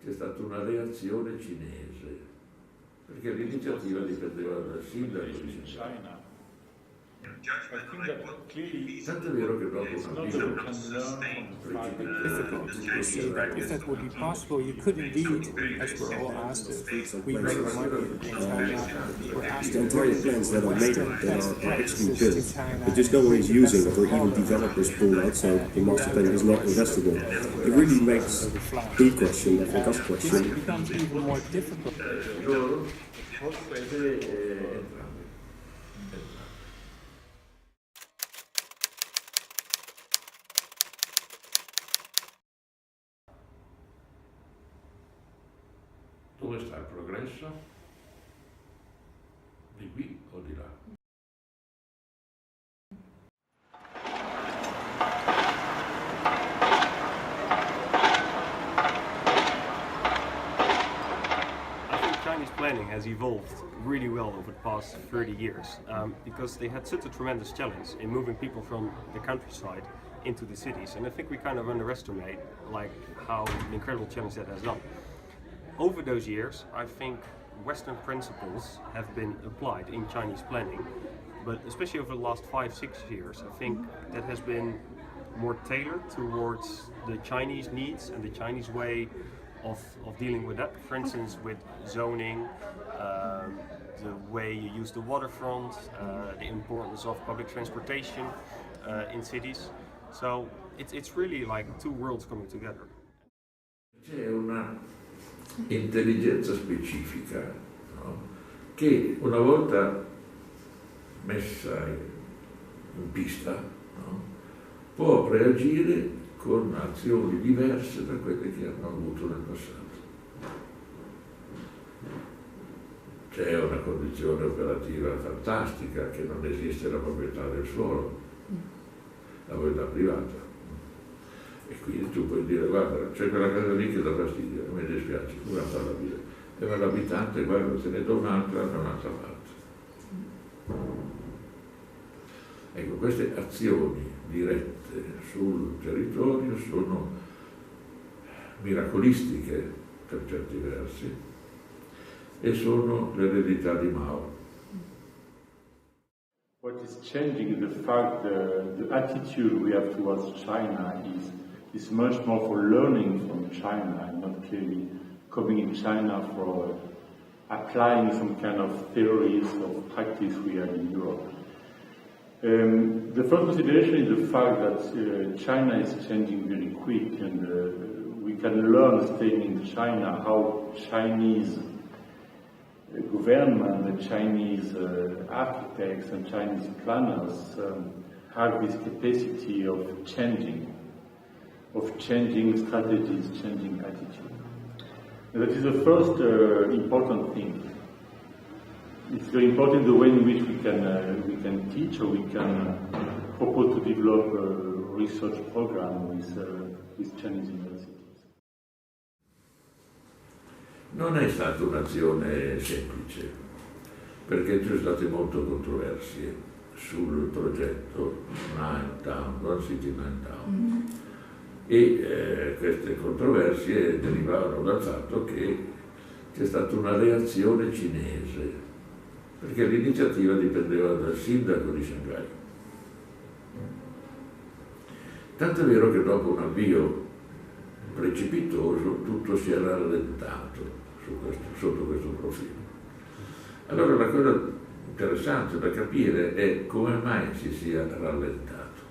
c'è stata una reazione cinese, perché l'iniziativa dipendeva dal sindaco di Shanghai. Tanto è vero che dopo un avviso difficult to see that if that would be possible, you could indeed, as we're all asked, we make money in China, we're asked the entire plans that are made that are actually built, in China, but just no one is using it, or even developers pull out, so the master plan is not investable. It really makes the question, like us question. it becomes even more difficult. Dove sta il progresso? Di qui o di là? Chinese planning has evolved really well over the past 30 years because they had such a tremendous challenge in moving people from the countryside into the cities, and I think we kind of underestimate how incredible challenge that has done. Over those years, I think Western principles have been applied in Chinese planning, but especially over the last 5-6 years, I think that has been more tailored towards the Chinese needs and the Chinese way of dealing with that. For instance, with zoning, the way you use the waterfront, the importance of public transportation in cities. So it's really like two worlds coming together. C'è una intelligenza specifica, no? Che una volta messa in pista, no? Può reagire con azioni diverse da quelle che hanno avuto nel passato. C'è una condizione operativa fantastica, che non esiste la proprietà del suolo, la proprietà privata. E quindi tu puoi dire: guarda, c'è quella casa lì che dà fastidio, mi dispiace, come farla via? E ma l'abitante, guarda, se ne do un'altra da un'altra parte. Ecco, queste azioni dirette sul territorio sono miracolistiche per certi versi e sono l'eredità di Mao. What is changing is the fact that the attitude we have towards China is much more for learning from China and not clearly coming in China for applying some kind of theories or practice we have in Europe. The first consideration is the fact that China is changing very quick, and we can learn staying in China how Chinese government, the Chinese architects and Chinese planners have this capacity of changing strategies, changing attitude. And that is the first important thing. It's very important the way in which we can teach, or we can propose to develop a research program with Chinese universities. Non è stata un'azione semplice, perché ci sono state molte controversie sul progetto Nine Town, One City Nine Town, e queste controversie derivavano dal fatto che c'è stata una reazione cinese, perché l'iniziativa dipendeva dal sindaco di Shanghai. Tanto è vero che dopo un avvio precipitoso tutto si è rallentato sotto questo profilo. Allora la cosa interessante da capire è come mai si sia rallentato.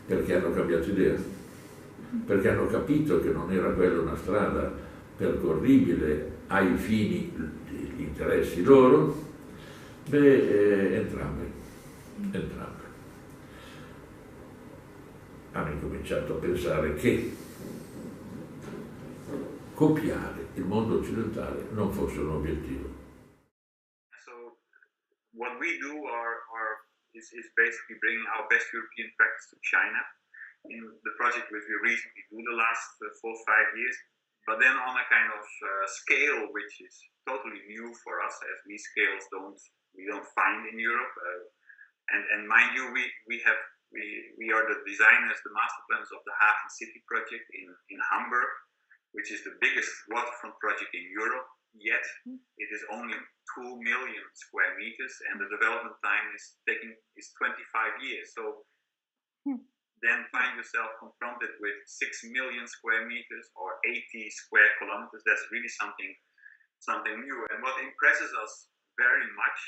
Perché hanno cambiato idea? Perché hanno capito che non era quella una strada percorribile ai fini degli interessi loro? Entrambe. Hanno incominciato a pensare che copiare il mondo occidentale non fosse un obiettivo. So what we do is basically bringing our best European practice to China in the project which we recently do the last 4-5 years, but then on a kind of scale which is totally new for us, as these scales we don't find in Europe. And mind you, we are the designers, the master planners of the Hafen City project in Hamburg, which is the biggest waterfront project in Europe yet. It is only 2 million square meters, and the development time is 25 years. So then find yourself confronted with 6 million square meters or 80 square kilometers. That's really something new. And what impresses us very much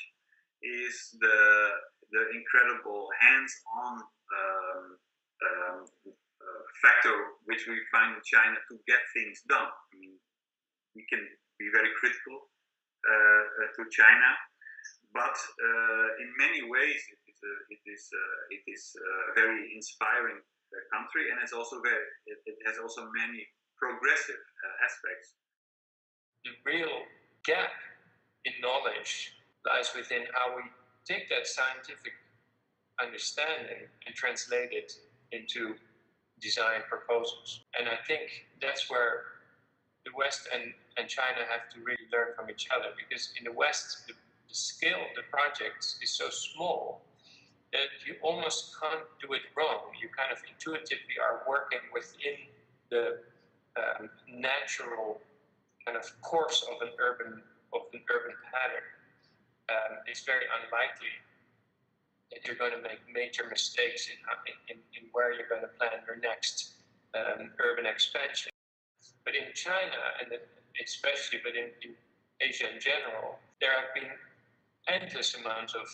is the incredible hands-on factor which we find in China to get things done. I mean, we can be very critical to China, but in many ways it is a very inspiring country, and it has also many progressive aspects. The real gap in knowledge lies within how we take that scientific understanding and translate it into design proposals. And I think that's where the West and China have to really learn from each other, because in the West, the scale of the projects is so small that you almost can't do it wrong. You kind of intuitively are working within the natural kind of course of an urban pattern. It's very unlikely that you're going to make major mistakes in where you're going to plan your next urban expansion. But in China, and especially, but in Asia in general, there have been endless amounts of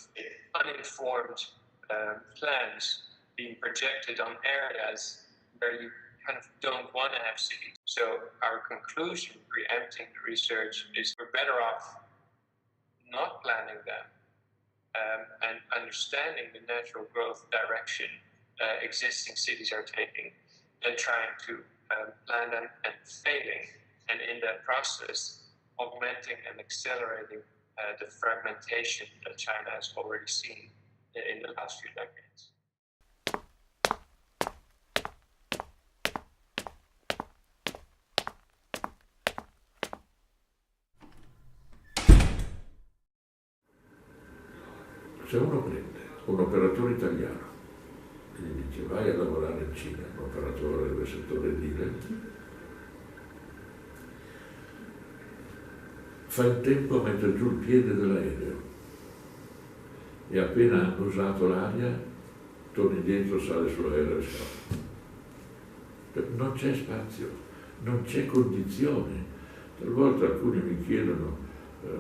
uninformed plans being projected on areas where you kind of don't want to have cities. So our conclusion, preempting the research, is we're better off not planning them and understanding the natural growth direction existing cities are taking, and trying to plan them and failing, and in that process augmenting and accelerating the fragmentation that China has already seen in the last few decades. Se uno prende un operatore italiano e gli dice vai a lavorare in Cina, un operatore del settore edile, fa il tempo a mettere giù il piede dell'aereo e appena hanno usato l'aria torna indietro, sale sull'aereo e scappa. Non c'è spazio, non c'è condizione. Talvolta alcuni mi chiedono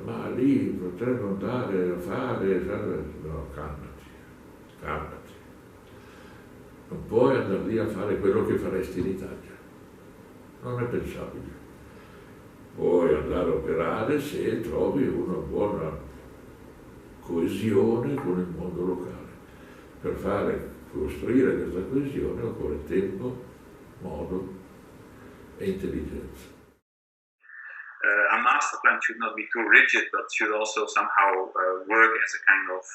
ma lì potremmo andare a fare, no, calmati. Non puoi andare lì a fare quello che faresti in Italia, non è pensabile. Puoi andare a operare se trovi una buona coesione con il mondo locale. Per costruire questa coesione occorre tempo, modo e intelligenza. A master plan should not be too rigid, but should also somehow work as a kind of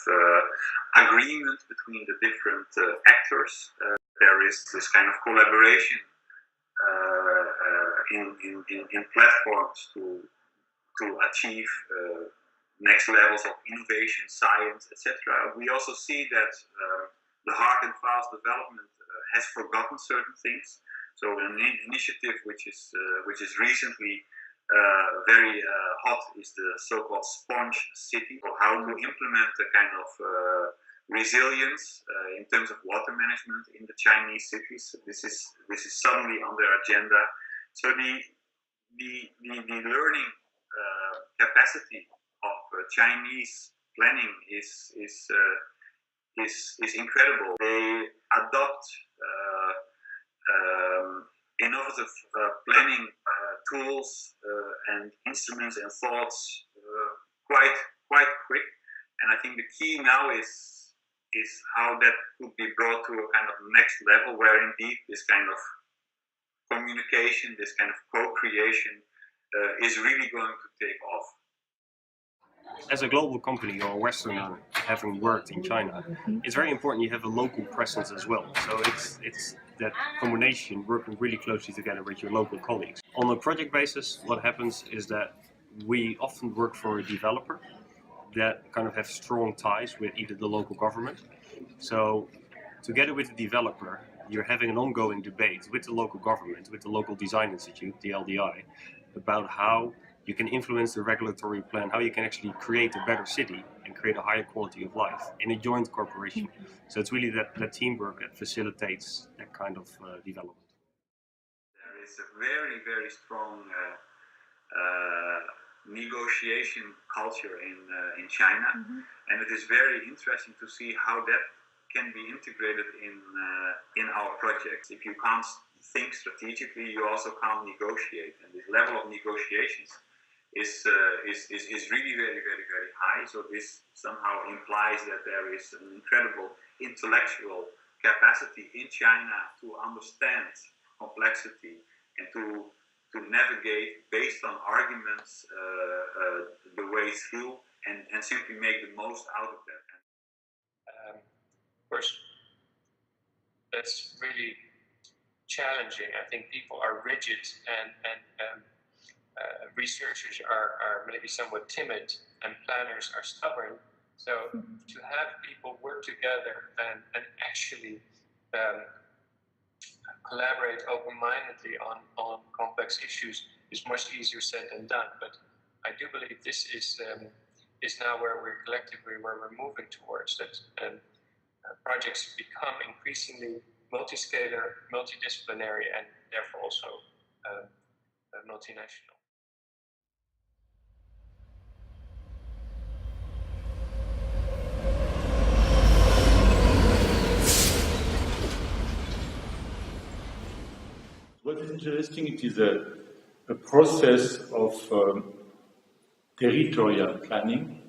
agreement between the different actors. There is this kind of collaboration in platforms to achieve next levels of innovation, science, etc. We also see that the hard and fast development has forgotten certain things. So an initiative which is recently very hot is the so-called sponge city, or how to implement a kind of resilience in terms of water management in the Chinese cities. This is suddenly on their agenda. So the learning capacity of Chinese planning is incredible. They adopt innovative planning tools and instruments and thoughts quite quick, and I think the key now is how that could be brought to a kind of next level, where indeed this kind of communication, this kind of co-creation is really going to take off. As a global company or a Westerner having worked in China, it's very important you have a local presence as well. So it's that combination, working really closely together with your local colleagues. On a project basis, what happens is that we often work for a developer that kind of have strong ties with either the local government. So together with the developer, you're having an ongoing debate with the local government, with the local design institute, the LDI, about how you can influence the regulatory plan, how you can actually create a better city and create a higher quality of life in a joint corporation. So it's really that teamwork that facilitates that kind of development. There is a very, very strong negotiation culture in China, and it is very interesting to see how that can be integrated in our projects. If you can't think strategically, you also can't negotiate, and this level of negotiations is really very, very, very high. So this somehow implies that there is an incredible intellectual capacity in China to understand complexity and to navigate based on arguments the way through and simply make the most out of that. Of course, that's really challenging. I think people are rigid and researchers are maybe somewhat timid and planners are stubborn. So to have people work together and actually collaborate open-mindedly on complex issues is much easier said than done. But I do believe this is now where we're moving towards, that projects become increasingly multi-scalar, multidisciplinary, and therefore also multinational. What is interesting, it is a process of territorial planning.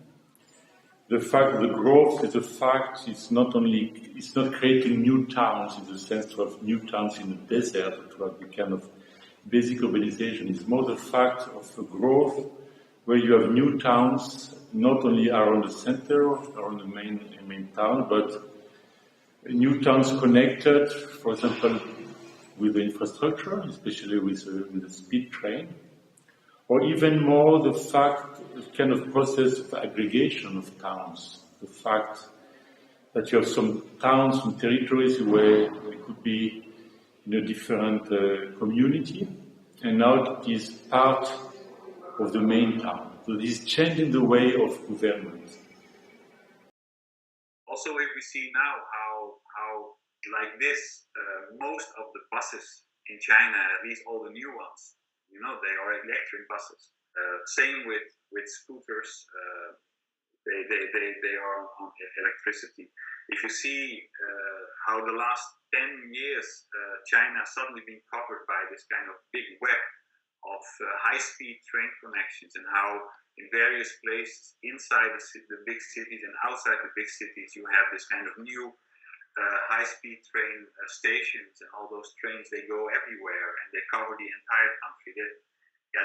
The fact the growth is a fact, it's not creating new towns in the sense of new towns in the desert, to have the kind of basic urbanization. It's more the fact of a growth where you have new towns, not only around the center, around the main town, but new towns connected, for example, with the infrastructure, especially with the speed train, or even more the kind of process of aggregation of towns, the fact that you have some towns and territories where it could be in a different community, and now it is part of the main town. So this is changing the way of government. Also, if we see now how like this, most of the buses in China, at least all the new ones, they are electric buses. Same with scooters, they are on electricity. If you see how the last 10 years China suddenly been covered by this kind of big web of high-speed train connections, and how in various places inside the big cities and outside the big cities you have this kind of new high-speed train stations, and all those trains, they go everywhere and they cover the entire country.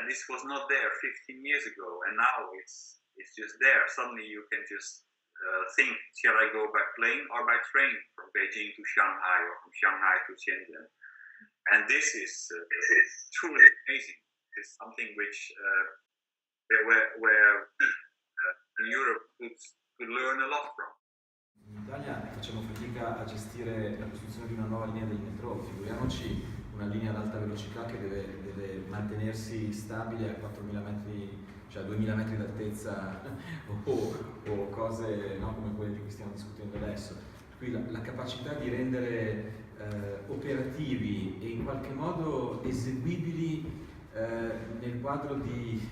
This was not there 15 years ago, and now it's just there. Suddenly you can just think, shall I go by plane or by train from Beijing to Shanghai, or from Shanghai to Shenzhen? And this is truly amazing. It's something which where Europe could learn a lot from. In Italia facciamo fatica a gestire la costruzione di una nuova linea del metro, figuriamoci una linea ad alta velocità che deve mantenersi stabile a 4.000 metri, cioè a 2.000 metri d'altezza o cose come quelle di cui stiamo discutendo adesso. Qui la capacità di rendere operativi e in qualche modo eseguibili nel quadro di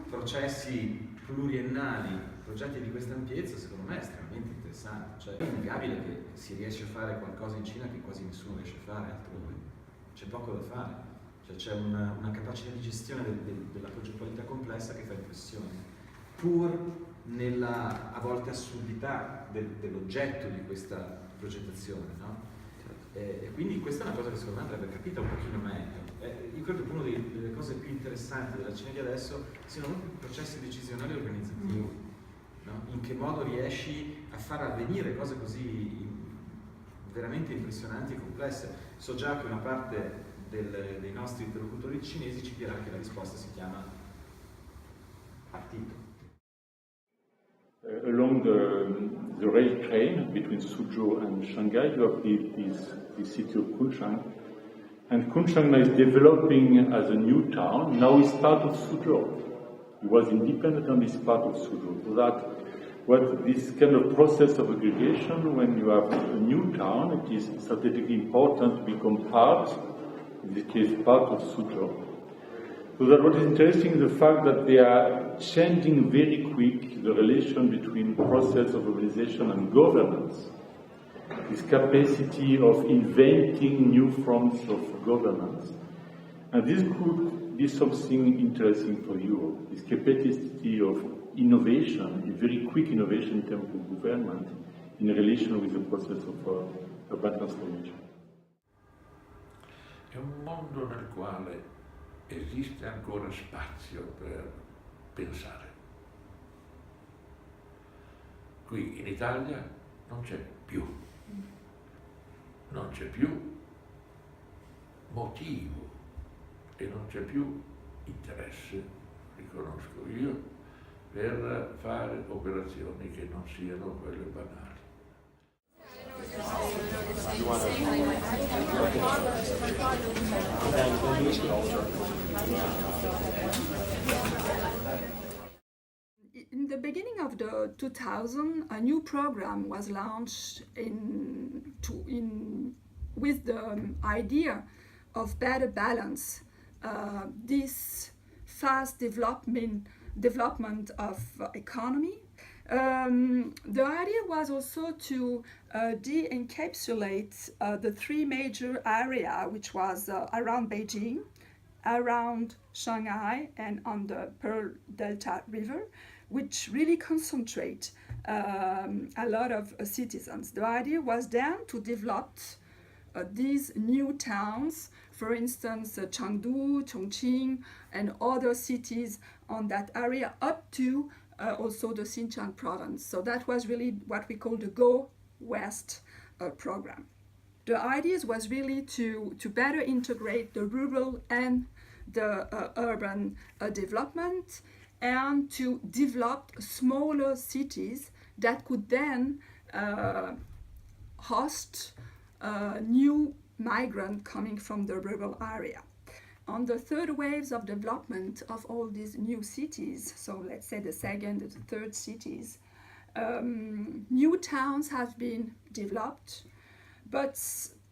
processi pluriennali, progetti di questa ampiezza, secondo me è estremamente interessante. Cioè, è innegabile che si riesce a fare qualcosa in Cina che quasi nessuno riesce a fare altrove. C'è poco da fare. Cioè, c'è una capacità di gestione della progettualità complessa che fa impressione, pur nella a volte assurdità dell'oggetto di questa progettazione, no? E quindi questa è una cosa che secondo me andrebbe capita un pochino meglio. Io credo che una delle cose più interessanti della Cina di adesso siano proprio i processi decisionali e organizzativi, no? In che modo riesci a far avvenire cose così veramente impressionanti e complesse. So già che una parte dei nostri interlocutori cinesi ci dirà che la risposta si chiama partito. Along the rail train between Suzhou and Shanghai. You have this city of Kunshan. And Kunshan is developing as a new town. Now it's part of Suzhou. It was independent and it's part of Suzhou. So that what this kind of process of aggregation, when you have a new town, it is strategically important to become part, in this case, part of Suzhou. So that what is interesting is the fact that they are changing very quick the relation between process of urbanization and governance. This capacity of inventing new forms of governance. And this could be something interesting for Europe, this capacity of innovation, a very quick innovation in terms of government in relation with the process of urban transformation. È un mondo nel quale esiste ancora spazio per pensare. Qui in Italia non c'è più motivo e non c'è più interesse, riconosco io, per fare operazioni che non siano quelle banali. In the beginning of the 2000, a new program was launched with the idea of better balance this fast development of economy. The idea was also to de-encapsulate the three major areas, which was around Beijing, around Shanghai, and on the Pearl Delta River, which really concentrate a lot of citizens. The idea was then to develop these new towns, for instance, Chengdu, Chongqing, and other cities on that area, up to also the Xinjiang province. So that was really what we call the Go West program. The idea was really to better integrate the rural and the urban development, and to develop smaller cities that could then host new migrants coming from the rural area. On the third waves of development of all these new cities, so let's say the second and the third cities, new towns have been developed, but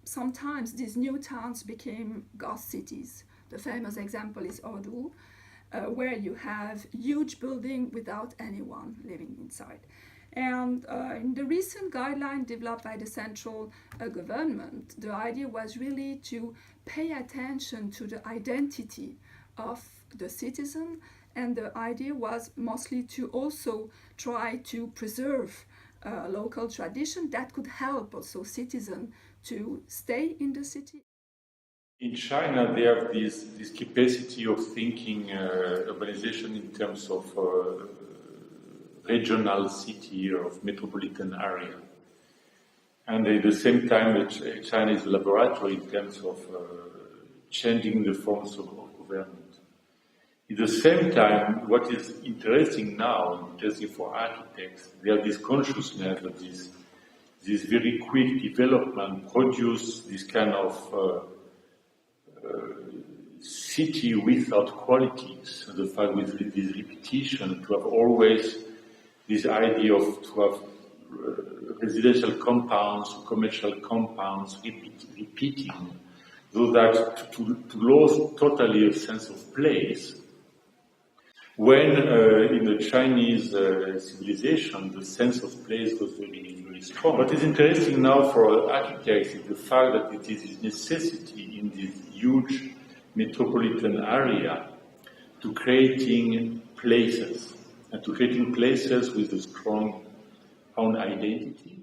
sometimes these new towns became ghost cities. The famous example is Ordu, where you have huge buildings without anyone living inside. And in the recent guideline developed by the central government, the idea was really to pay attention to the identity of the citizen, and the idea was mostly to also try to preserve local tradition that could help also citizens to stay in the city. In China, they have this capacity of thinking urbanization in terms of regional city or of metropolitan area. And at the same time, China is a laboratory in terms of changing the forms of government. At the same time, what is interesting now, interesting for architects, they have this consciousness that this very quick development produce this kind of city without qualities. The fact with this repetition, to have always this idea of to have residential compounds, commercial compounds, repeating, so that to lose totally a sense of place. When in the Chinese civilization, the sense of place was very, very strong. What is interesting now for architects is the fact that it is a necessity in this huge metropolitan area to creating places, and to creating places with a strong own identity.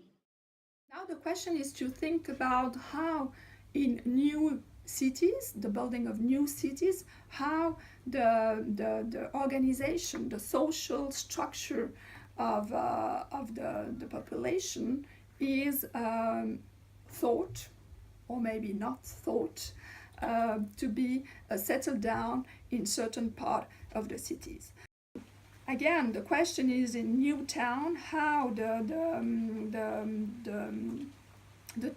Now the question is to think about how in new cities, the building of new cities, how the organization, the social structure of the population is thought, or maybe not thought, to be settled down in certain part of the cities. again, the question is in new town how the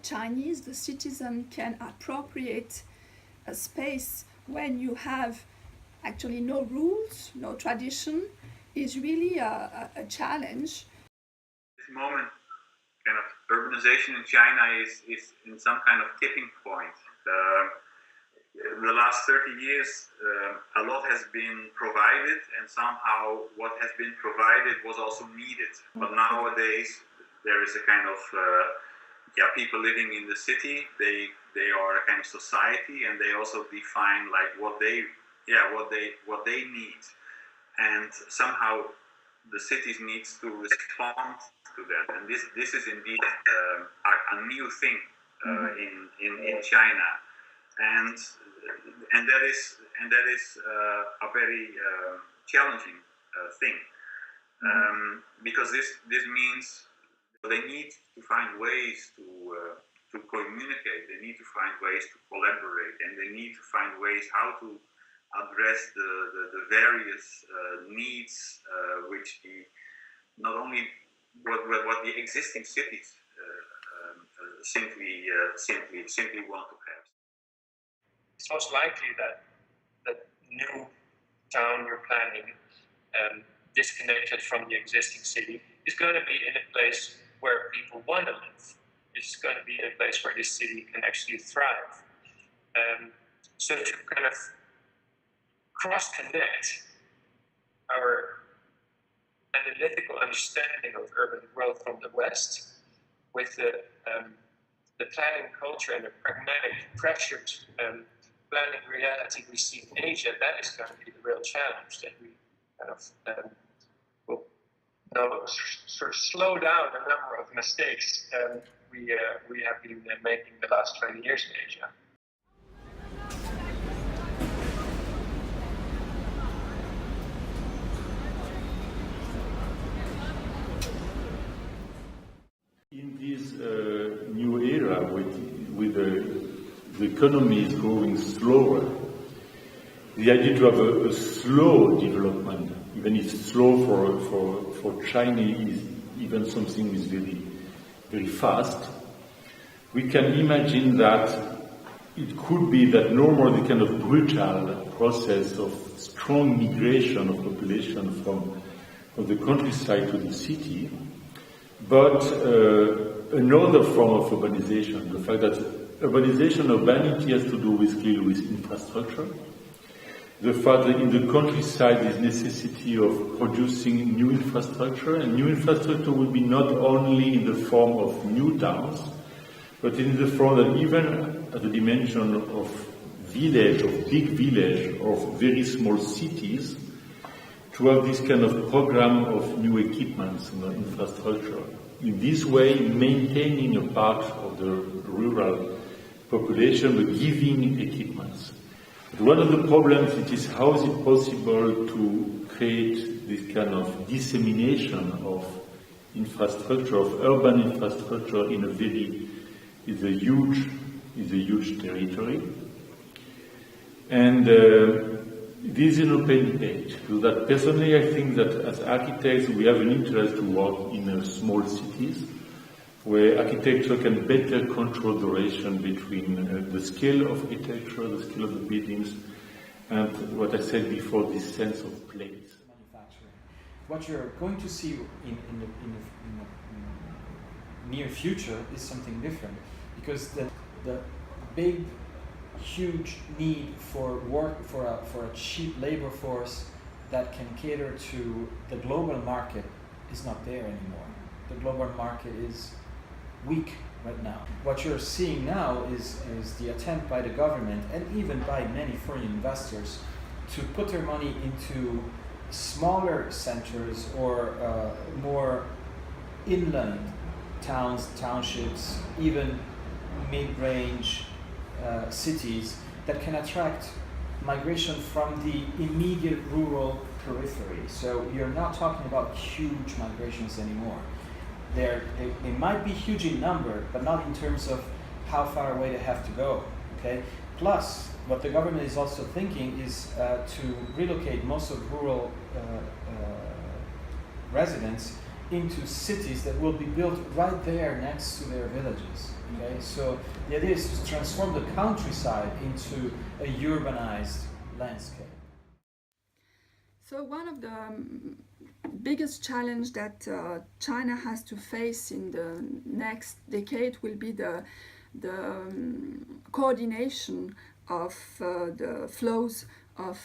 Chinese, the citizen, can appropriate a space when you have actually no rules, no tradition, is really a challenge. This moment, kind of urbanization in China is in some kind of tipping point. The last 30 years, a lot has been provided, and somehow what has been provided was also needed. But nowadays, there is a kind of people living in the city. They are a kind of society, and they also define like what they need, and somehow the cities needs to respond to that. And this is indeed a new thing in China. And that is a very challenging thing, because this means they need to find ways to communicate. They need to find ways to collaborate, and they need to find ways how to address the various needs which not only what the existing cities simply want to have. It's most likely that the new town you're planning, disconnected from the existing city, is going to be in a place where people want to live. It's going to be in a place where this city can actually thrive. So to kind of cross-connect our analytical understanding of urban growth from the West with the planning culture and the pragmatic, pressured planning reality we see in Asia, that is going to be the real challenge that we kind of will sort of slow down the number of mistakes we have been making the last 20 years in Asia. In this new era, with the economy is growing slower, the idea to have a slow development, even if it's slow for China, is even something is very, very fast. We can imagine that it could be that no more the kind of brutal process of strong migration of population from the countryside to the city, but another form of urbanization, the fact that urbanity has to do with infrastructure. The fact that in the countryside is necessity of producing new infrastructure, and new infrastructure will be not only in the form of new towns, but in the form that even at the dimension of village, of big village, of very small cities, to have this kind of program of new equipments and infrastructure. In this way, maintaining a part of the rural population, but giving equipments. But one of the problems is how is it possible to create this kind of dissemination of infrastructure, of urban infrastructure in a huge territory. And this is an open debate. So that personally, I think that as architects, we have an interest to work in small cities, where architecture can better control the relation between the scale of architecture, the scale of the buildings, and what I said before, this sense of place. Manufacturing. What you're going to see in the near future is something different, because the big, huge need for work for a cheap labor force that can cater to the global market is not there anymore. The global market is weak right now. What you're seeing now is the attempt by the government and even by many foreign investors to put their money into smaller centers or more inland towns, townships, even mid-range cities that can attract migration from the immediate rural periphery. So you're not talking about huge migrations anymore. They might be huge in number, but not in terms of how far away they have to go. Okay. Plus, what the government is also thinking is to relocate most of rural residents into cities that will be built right there next to their villages. Okay, so the idea is to transform the countryside into a urbanized landscape. So one of the biggest challenge that China has to face in the next decade will be the coordination of the flows of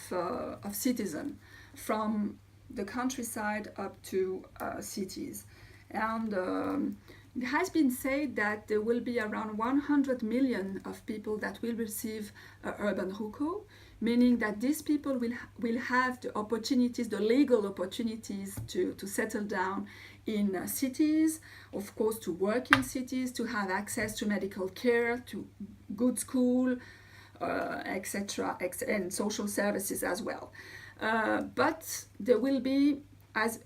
citizens from the countryside up to cities. And it has been said that there will be around 100 million of people that will receive urban hukou, meaning that these people will have the opportunities, the legal opportunities to settle down in cities, of course to work in cities, to have access to medical care, to good school, etc., and social services as well. But there will be, as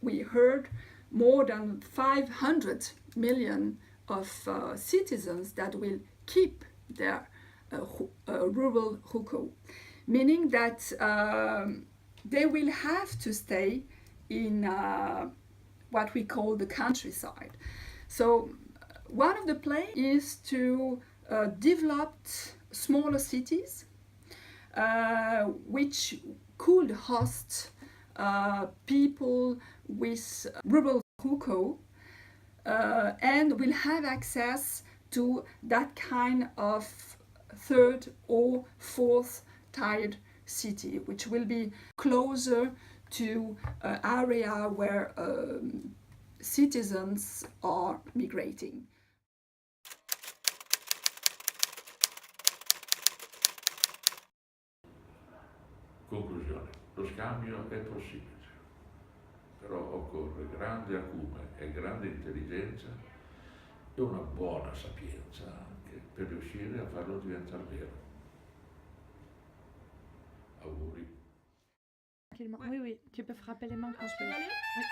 we heard, more than 500 million of citizens that will keep their rural hukou, meaning that they will have to stay in what we call the countryside. So one of the plans is to develop smaller cities which could host people with rural hukou and will have access to that kind of third or fourth tier city, which will be closer to an area where citizens are migrating. Conclusione, lo scambio è possibile, però occorre grande acume e grande intelligenza e una buona sapienza anche per riuscire a farlo diventare vero. Auguri. Oui, oui, tu peux frapper les mains quand je peux y aller. Oui.